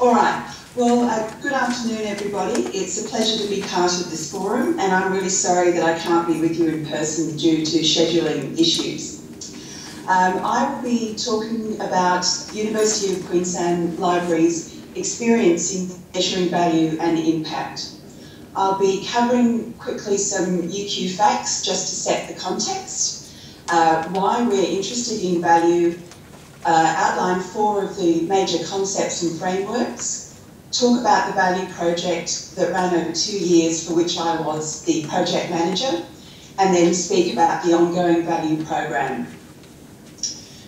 All right. Well, good afternoon, everybody. It's a pleasure to be part of this forum, and I'm really sorry that I can't be with you in person due to scheduling issues. I will be talking about University of Queensland Library's experience in measuring value and impact. I'll be covering quickly some UQ facts just to set the context, why we're interested in value, outline 4 of the major concepts and frameworks, talk about the value project that ran over 2 years for which I was the project manager, and then speak about the ongoing value program.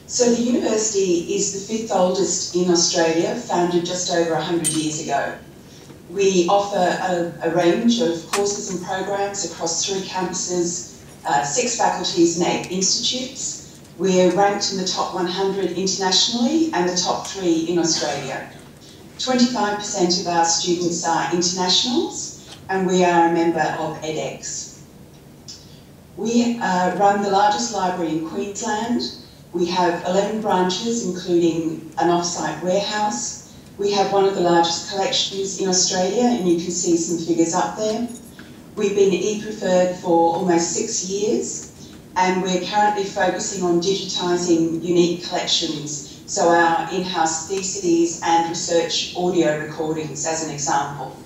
So the university is the 5th oldest in Australia, founded just over 100 years ago. We offer a range of courses and programs across 3 campuses, 6 faculties and 8 institutes. We're ranked in the top 100 internationally and the top 3 in Australia. 25% of our students are internationals, and we are a member of edX. We run the largest library in Queensland. We have 11 branches, including an off-site warehouse. We have one of the largest collections in Australia, and you can see some figures up there. We've been e-preferred for almost 6 years, and we're currently focusing on digitising unique collections, so our in-house theses and research audio recordings as an example.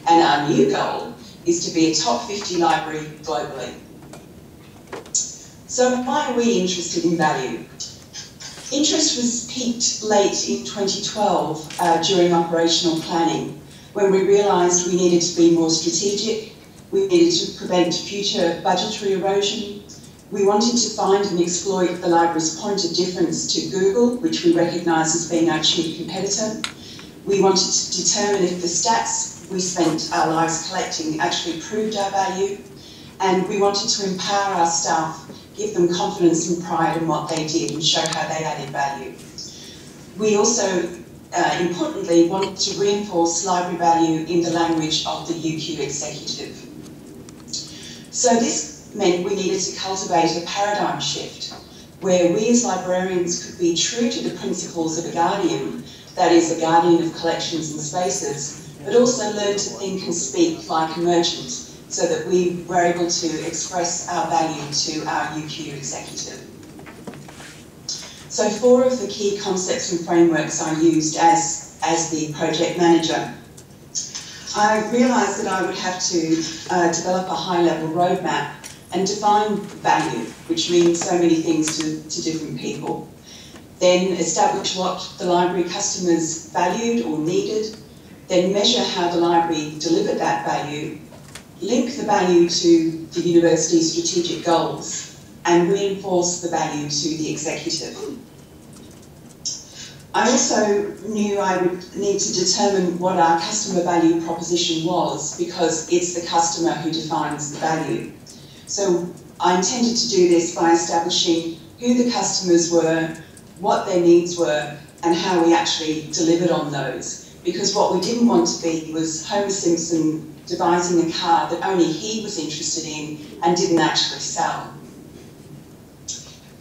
And our new goal is to be a top 50 library globally. So why are we interested in value? Interest was peaked late in 2012 during operational planning, when we realised we needed to be more strategic, we needed to prevent future budgetary erosion. We wanted to find and exploit the library's point of difference to Google, which we recognise as being our chief competitor. We wanted to determine if the stats we spent our lives collecting actually proved our value, and we wanted to empower our staff, give them confidence and pride in what they did and show how they added value. We also, importantly, wanted to reinforce library value in the language of the UQ executive. So this meant we needed to cultivate a paradigm shift where we as librarians could be true to the principles of a guardian, that is, a guardian of collections and spaces, but also learn to think and speak like a merchant so that we were able to express our value to our UQ executive. So 4 of the key concepts and frameworks I used as the project manager. I realised that I would have to develop a high-level roadmap and define value, which means so many things to different people. Then establish what the library customers valued or needed, then measure how the library delivered that value, link the value to the university's strategic goals, and reinforce the value to the executive. I also knew I would need to determine what our customer value proposition was, because it's the customer who defines the value. So I intended to do this by establishing who the customers were, what their needs were, and how we actually delivered on those. Because what we didn't want to be was Homer Simpson devising a car that only he was interested in and didn't actually sell.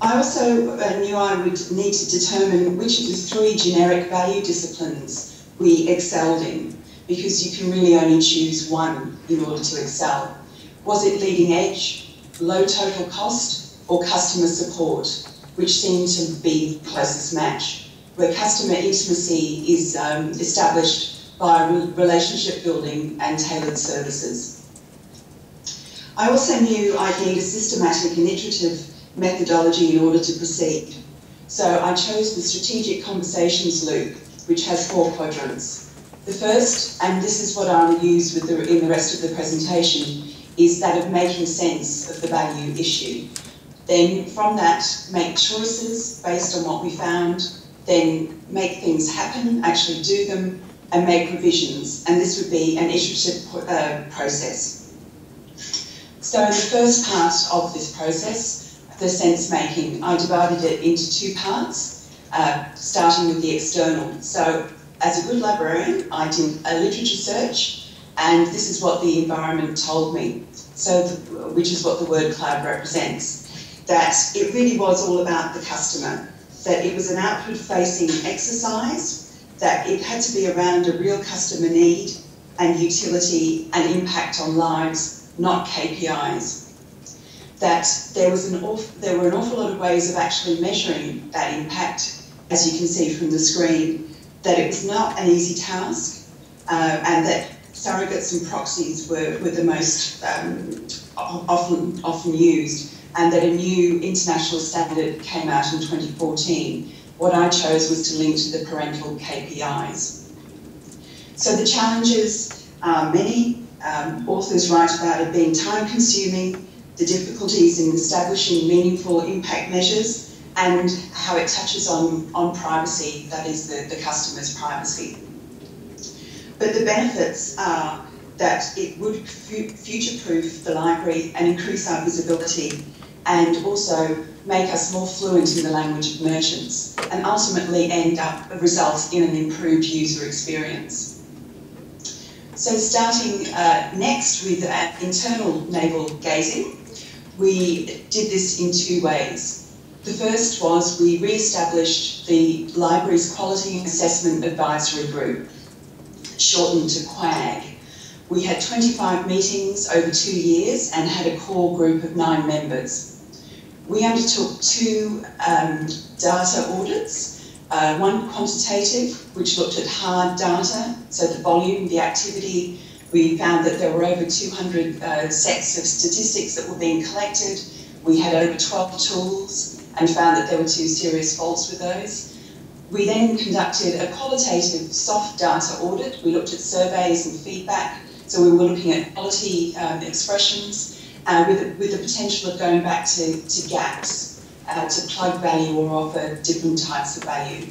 I also knew I would need to determine which of the 3 generic value disciplines we excelled in, because you can really only choose one in order to excel. Was it leading edge, low total cost, or customer support, which seemed to be the closest match, where customer intimacy is established by relationship building and tailored services. I also knew I'd need a systematic and iterative methodology in order to proceed. So I chose the strategic conversations loop, which has 4 quadrants. The first, and this is what I will use in the rest of the presentation, is that of making sense of the value issue. Then from that, make choices based on what we found, then make things happen, actually do them, and make revisions. And this would be an iterative process. So in the first part of this process, the sense making, I divided it into 2 parts, starting with the external. So as a good librarian, I did a literature search, and this is what the environment told me, which is what the word cloud represents, that it really was all about the customer. that it was an outward-facing exercise, that it had to be around a real customer need and utility and impact on lives, not KPIs. That there were an awful lot of ways of actually measuring that impact, as you can see from the screen, that it was not an easy task, and that surrogates and proxies were the most often used, and that a new international standard came out in 2014. What I chose was to link to the parental KPIs. So the challenges are many. Authors write about it being time-consuming, the difficulties in establishing meaningful impact measures, and how it touches on privacy, that is the customer's privacy. But the benefits are that it would future-proof the library and increase our visibility, and also make us more fluent in the language of merchants, and ultimately result in an improved user experience. So starting next with internal navel gazing, we did this in two ways. The first was we re-established the library's Quality Assessment Advisory Group, shortened to QUAG. We had 25 meetings over 2 years and had a core group of 9 members. We undertook 2 data audits, one quantitative, which looked at hard data, so the volume, the activity. We found that there were over 200 sets of statistics that were being collected. We had over 12 tools and found that there were 2 serious faults with those. We then conducted a qualitative soft data audit. We looked at surveys and feedback, so we were looking at quality expressions, with the potential of going back to gaps, to plug value or offer different types of value.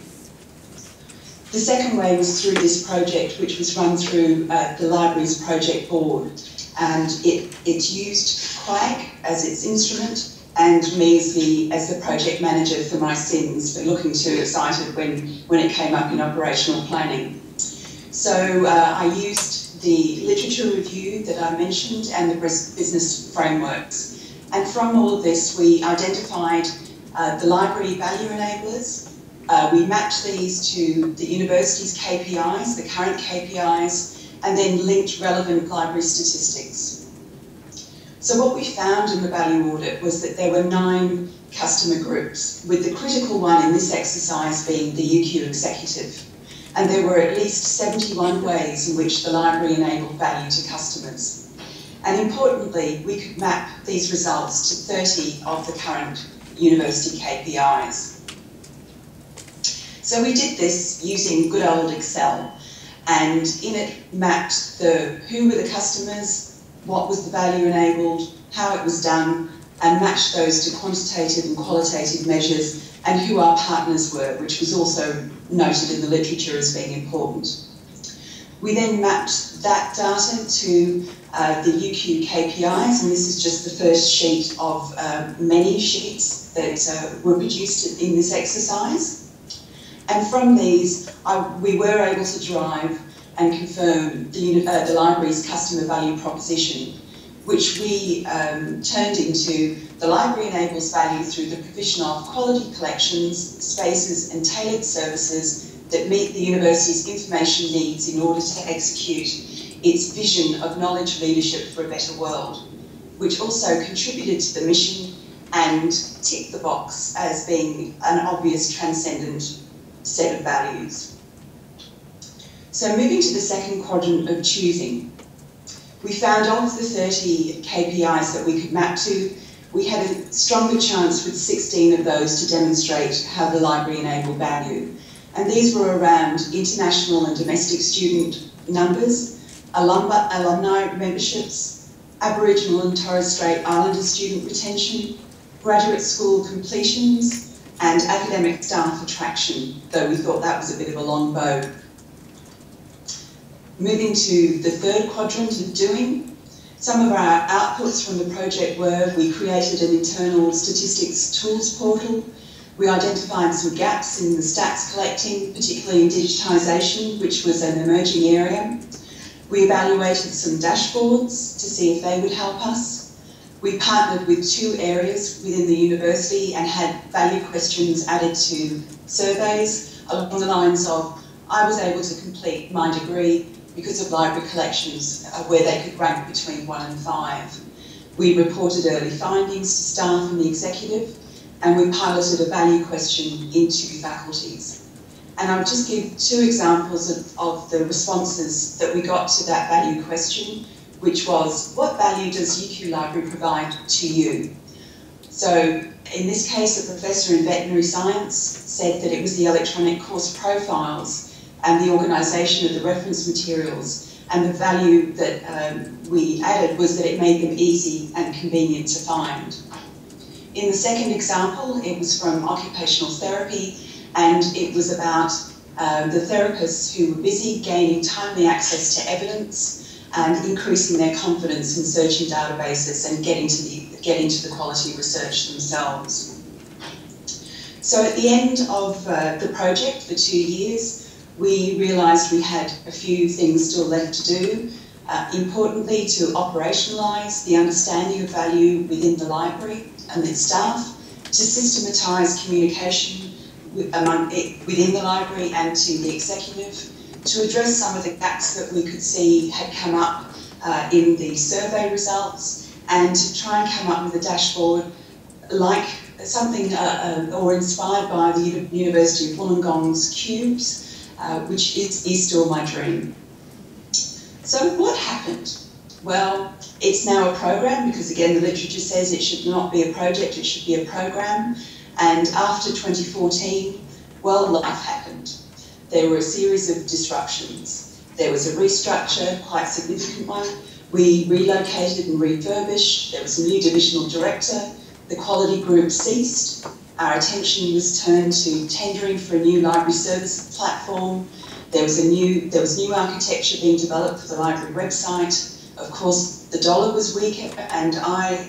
The second way was through this project, which was run through the library's project board, and it used QUAG as its instrument, and me as the project manager for my sins, for looking too excited when it came up in operational planning. So I used the literature review that I mentioned and the business frameworks. And from all of this, we identified the library value enablers. We mapped these to the university's KPIs, the current KPIs, and then linked relevant library statistics. So what we found in the value audit was that there were 9 customer groups, with the critical one in this exercise being the UQ executive. And there were at least 71 ways in which the library enabled value to customers. And importantly, we could map these results to 30 of the current university KPIs. So we did this using good old Excel, and in it mapped who were the customers, what was the value enabled, how it was done, and matched those to quantitative and qualitative measures, and who our partners were, which was also noted in the literature as being important. We then mapped that data to the UQ KPIs, and this is just the first sheet of many sheets that were produced in this exercise. And from these, we were able to drive and confirm the library's customer value proposition, which we turned into the library enables value through the provision of quality collections, spaces and tailored services that meet the university's information needs in order to execute its vision of knowledge leadership for a better world, which also contributed to the mission and ticked the box as being an obvious transcendent set of values. So moving to the second quadrant of choosing, we found of the 30 KPIs that we could map to, we had a stronger chance with 16 of those to demonstrate how the library enabled value. And these were around international and domestic student numbers, alumni memberships, Aboriginal and Torres Strait Islander student retention, graduate school completions, and academic staff attraction, though we thought that was a bit of a long bow. Moving to the third quadrant of doing, some of our outputs from the project were we created an internal statistics tools portal. We identified some gaps in the stats collecting, particularly in digitisation, which was an emerging area. We evaluated some dashboards to see if they would help us. We partnered with 2 areas within the university and had value questions added to surveys along the lines of, I was able to complete my degree because of library collections where they could rank between 1 and 5. We reported early findings to staff and the executive, and we piloted a value question into faculties. And I'll just give 2 examples of the responses that we got to that value question, which was, what value does UQ Library provide to you? So in this case, a professor in veterinary science said that it was the electronic course profiles and the organisation of the reference materials, and the value that we added was that it made them easy and convenient to find. In the second example, it was from occupational therapy, and it was about the therapists who were busy gaining timely access to evidence and increasing their confidence in searching databases and getting to the quality research themselves. So at the end of the project for 2 years, we realised we had a few things still left to do. Importantly, to operationalise the understanding of value within the library and its staff, to systematise communication within the library and to the executive, to address some of the gaps that we could see had come up in the survey results, and to try and come up with a dashboard like something or inspired by the University of Wollongong's cubes, which is still my dream. So what happened? Well, it's now a program, because again the literature says it should not be a project, it should be a program. And after 2014, well, life happened. There were a series of disruptions. There was a restructure, quite a significant one. We relocated and refurbished. There was a new divisional director. The quality group ceased. Our attention was turned to tendering for a new library services platform. There was new architecture being developed for the library website. Of course, the dollar was weaker, and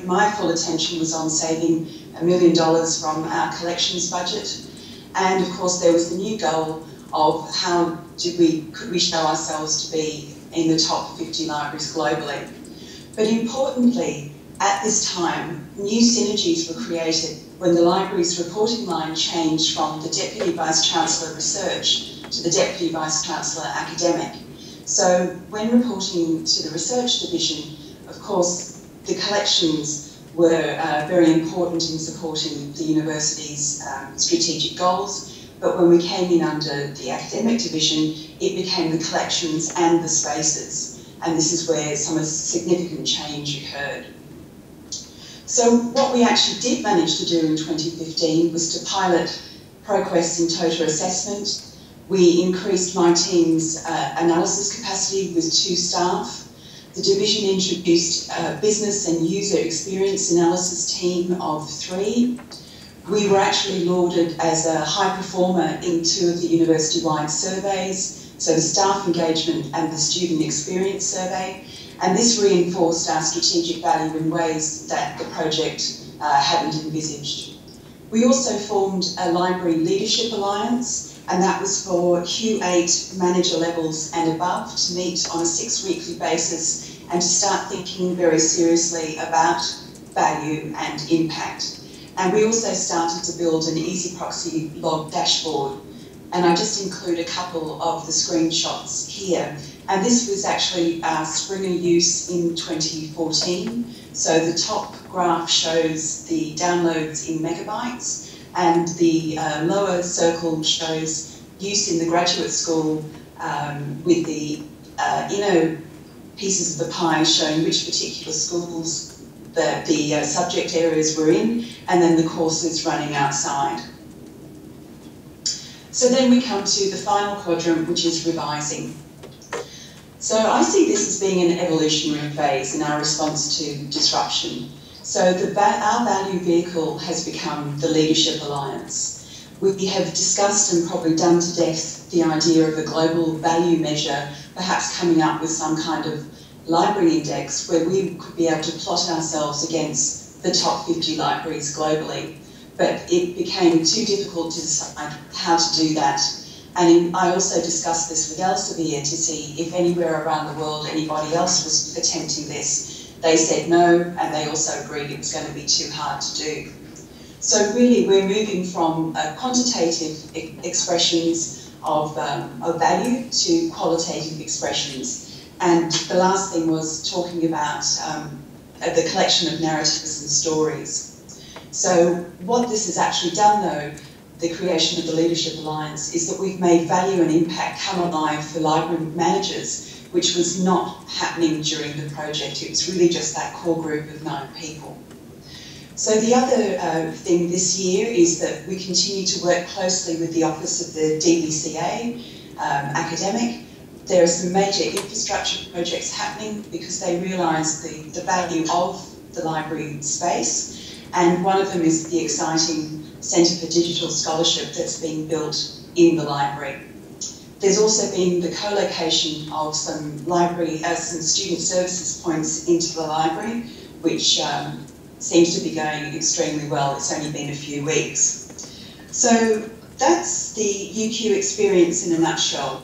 my full attention was on saving $1 million from our collections budget. And of course, there was the new goal of how could we show ourselves to be in the top 50 libraries globally. But importantly, at this time, new synergies were created when the library's reporting line changed from the Deputy Vice-Chancellor Research to the Deputy Vice-Chancellor Academic. So when reporting to the Research Division, of course, the collections were very important in supporting the university's strategic goals. But when we came in under the Academic Division, it became the collections and the spaces. And this is where some significant change occurred. So what we actually did manage to do in 2015 was to pilot ProQuest in total assessment. We increased my team's analysis capacity with 2 staff. The division introduced a business and user experience analysis team of 3. We were actually lauded as a high performer in 2 of the university-wide surveys, so the staff engagement and the student experience survey, and this reinforced our strategic value in ways that the project hadn't envisaged. We also formed a library leadership alliance, and that was for Q8 manager levels and above to meet on a 6-weekly basis and to start thinking very seriously about value and impact. And we also started to build an easy proxy log dashboard. And I just include a couple of the screenshots here. And this was actually Springer use in 2014. So the top graph shows the downloads in megabytes, and the lower circle shows use in the graduate school with the inner pieces of the pie showing which particular schools the subject areas were in, and then the courses running outside. So then we come to the final quadrant, which is revising. So I see this as being an evolutionary phase in our response to disruption. So our value vehicle has become the Leadership Alliance. We have discussed and probably done to death the idea of a global value measure, perhaps coming up with some kind of library index where we could be able to plot ourselves against the top 50 libraries globally. But it became too difficult to decide how to do that. And I also discussed this with Elsevier to see if anywhere around the world anybody else was attempting this. They said no, and they also agreed it was going to be too hard to do. So really, we're moving from quantitative expressions of value to qualitative expressions. And the last thing was talking about the collection of narratives and stories. So what this has actually done, though, the creation of the Leadership Alliance, is that we've made value and impact come alive for library managers, which was not happening during the project. It was really just that core group of 9 people. So the other thing this year is that we continue to work closely with the Office of the DVCA academic. There are some major infrastructure projects happening because they realise the value of the library space, and one of them is the exciting Centre for Digital Scholarship that's being built in the library. There's also been the co-location of some student services points into the library, which seems to be going extremely well. It's only been a few weeks. So that's the UQ experience in a nutshell.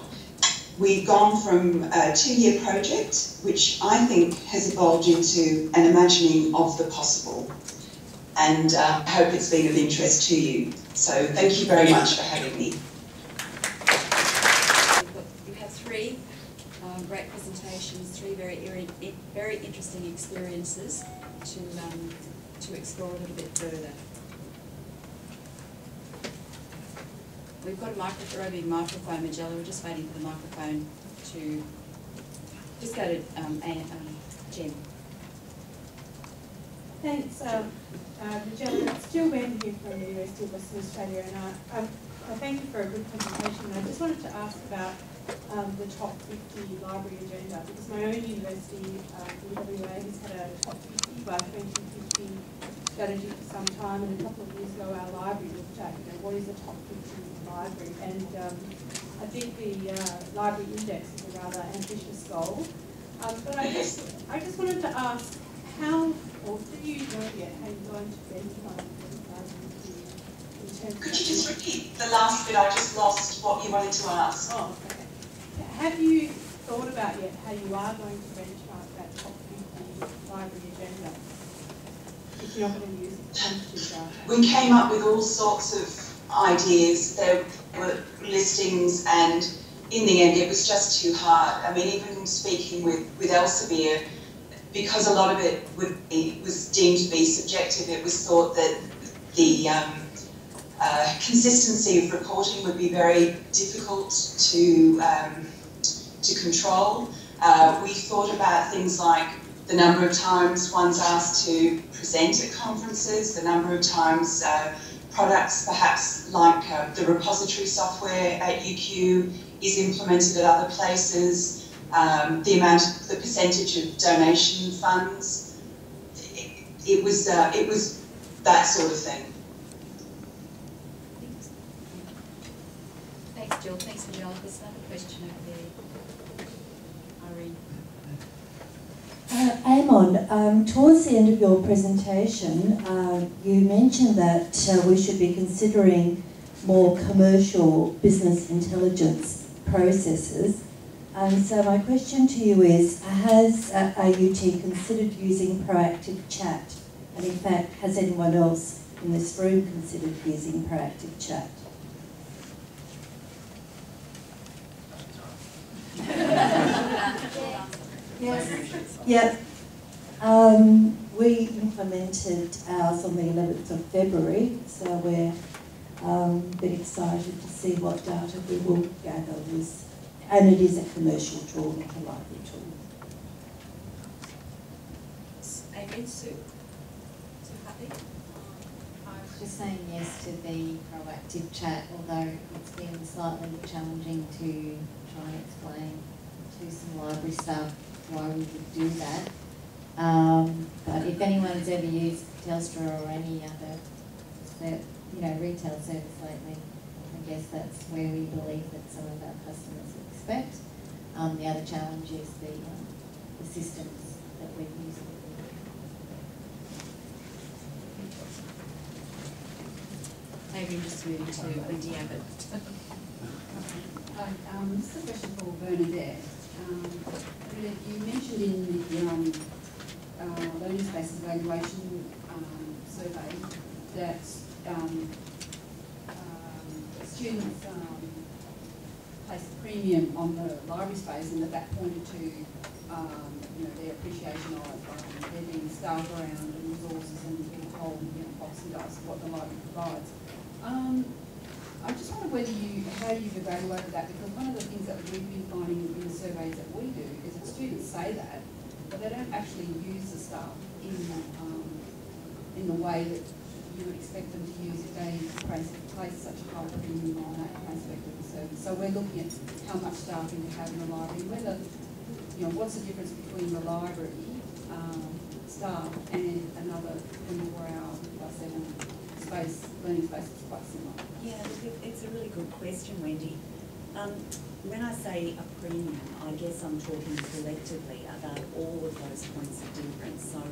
We've gone from a 2-year project, which I think has evolved into an imagining of the possible. And I hope it's been of interest to you. So thank you very much for having me. We've had 3 great presentations, 3 very interesting experiences to explore a little bit further. We've got a roving microphone, Majella. We're just waiting for the microphone to just go to Jen. Thanks, Majella. It's Jill Benton here from the University of Western Australia, and I thank you for a good presentation. I just wanted to ask about the top 50 library agenda, because my own university, UWA, has had a top 50 by 2050 strategy for some time, and a couple of years ago our library looked at, what is a top 50 library, and I think the library index is a rather ambitious goal. But I just wanted to ask, how, or do you know yet how you're going to benchmark Could you just repeat the last bit? I just lost what you wanted to ask. Oh, okay. Have you thought about yet how you are going to benchmark that top 50 library agenda? If you're not going to use quantitative data. We came up with all sorts of ideas. There were listings, and in the end it was just too hard. I mean, even speaking with Elsevier, because a lot of it was deemed to be subjective, it was thought that the consistency of reporting would be very difficult to control. We thought about things like the number of times one's asked to present at conferences, the number of times products perhaps like the repository software at UQ is implemented at other places, the percentage of donation funds. It was that sort of thing. Thanks, Jill. Thanks, Majella. There's another question over there. Irene. Amon, towards the end of your presentation, you mentioned that we should be considering more commercial business intelligence processes. So my question to you is, has AUT considered using proactive chat? And in fact, has anyone else in this room considered using proactive chat? Yes. Yeah. We implemented ours on the 11th of February, so we're a bit excited to see what data we will gather. And it is a commercial tool, not a library tool. Adrian, Sue happy? I was just saying yes to the proactive chat, although it's been slightly challenging to try and explain to some library staff why we would do that. But if anyone's ever used Telstra or any other retail service lately, I guess that's where we believe that some of our customers expect. The other challenge is the systems that we're using. Maybe just moving to Wendy Abbott. Hi, this is a question for Bernadette. Bernadette, you mentioned in the learning spaces evaluation survey that students place a premium on the library space, and that pointed to their appreciation of there being staff around and resources and being told box and dice what the library provides. I just wonder how you've evaluated that, because one of the things that we've been finding in the surveys that we do is that students say that, but they don't actually use the staff in the way that you would expect them to use if they place such a high premium on that aspect of the service. So we're looking at how much staffing you have in the library, whether, what's the difference between the library staff and another 24-hour/7 learning space is quite similar. Yeah, look, it's a really good question, Wendy. When I say a premium, I guess I'm talking collectively about all of those points of difference. So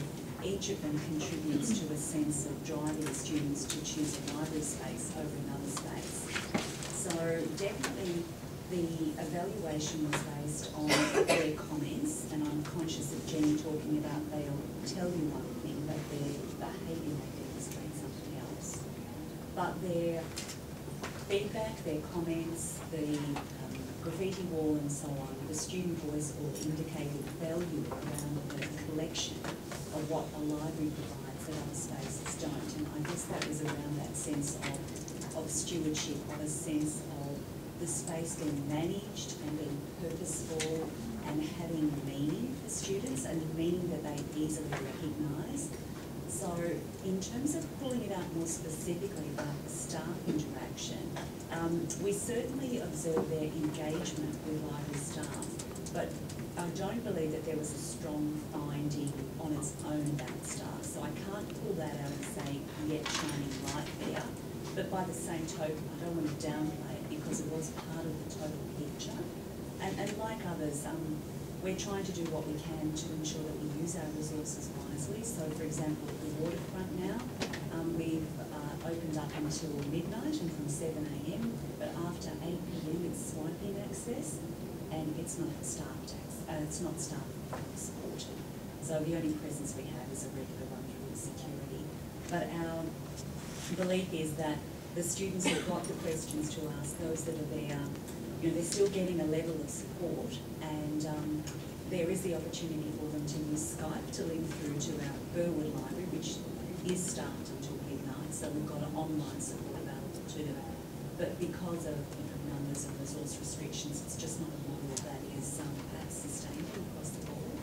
each of them contributes to a sense of driving students to choose a library space over another space. So definitely the evaluation was based on their comments, and I'm conscious of Jenny talking about they'll tell you one thing, but their behaviour may demonstrate something else. But their feedback, their comments, the graffiti wall and so on, the student voice all indicated value around the collection of what a library provides that other spaces don't. And I guess that was around that sense of stewardship, of a sense of the space being managed and being purposeful and having meaning for students, and meaning that they easily recognise. So in terms of pulling it out more specifically about the staff interaction, we certainly observed their engagement with library staff, but I don't believe that there was a strong finding on its own about staff. So I can't pull that out and say, yet shining light there. But by the same token, I don't want to downplay it, because it was part of the total picture. And like others, we're trying to do what we can to ensure that we use our resources wisely. So, for example, at the waterfront now, we've opened up until midnight and from 7 AM, but after 8 PM it's swipe-in access, and it's not it's not staff supported. So the only presence we have is a regular one through security. But our belief is that the students who've got the questions to ask, those that are there, they're still getting a level of support, and there is the opportunity for them to use Skype to link through to our Burwood Library, which is staffed until midnight, so we've got an online support available to them. But because of numbers and resource restrictions, it's just not a model that is perhaps sustainable across the board.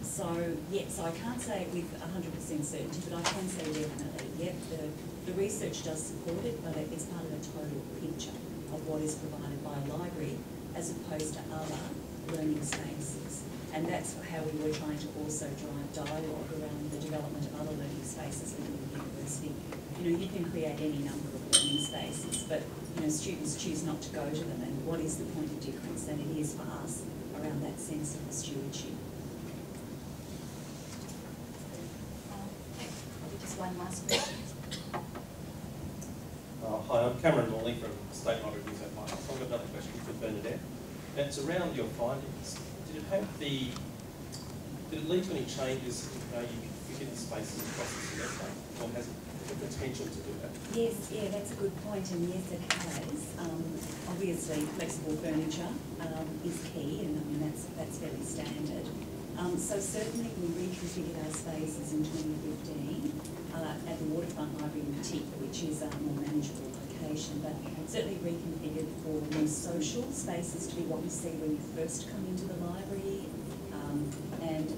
So I can't say it with 100% certainty, but I can say definitely, yep, the research does support it, but it's part of a total picture of what is provided by a library as opposed to other learning spaces. And that's how we were trying to also drive dialogue around the development of other learning spaces within the university. You can create any number of learning spaces, but students choose not to go to them, and what is the point of difference? And it is for us around that sense of stewardship. Just one last question. Hi, I'm Cameron Morley from State Library New South Wales. I've got another question for Bernadette. And it's around your findings. Did it lead to any changes in how you configure the spaces across the semester, or has it the potential to do that? Yes, yeah, that's a good point, and yes, it has. Obviously, flexible furniture is key, and that's fairly standard. So certainly we reconfigured our spaces in 2015 at the Waterfront Library in particular, which is a more manageable location, but certainly reconfigured for more social spaces to be what you see when you first come into the library. And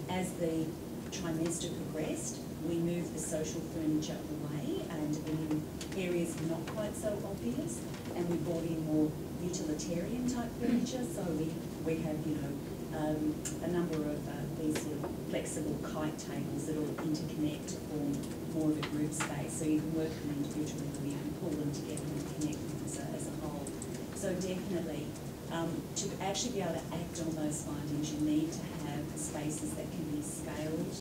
as the trimester progressed, we moved the social furniture away and in areas not quite so obvious, and we brought in more utilitarian type furniture. So we have a number of these sort of flexible kite tables that all interconnect to form more of a group space. So you can work them individually, or you can pull them together and connect them as a whole. So definitely, to actually be able to act on those findings, you need to have spaces that can be scaled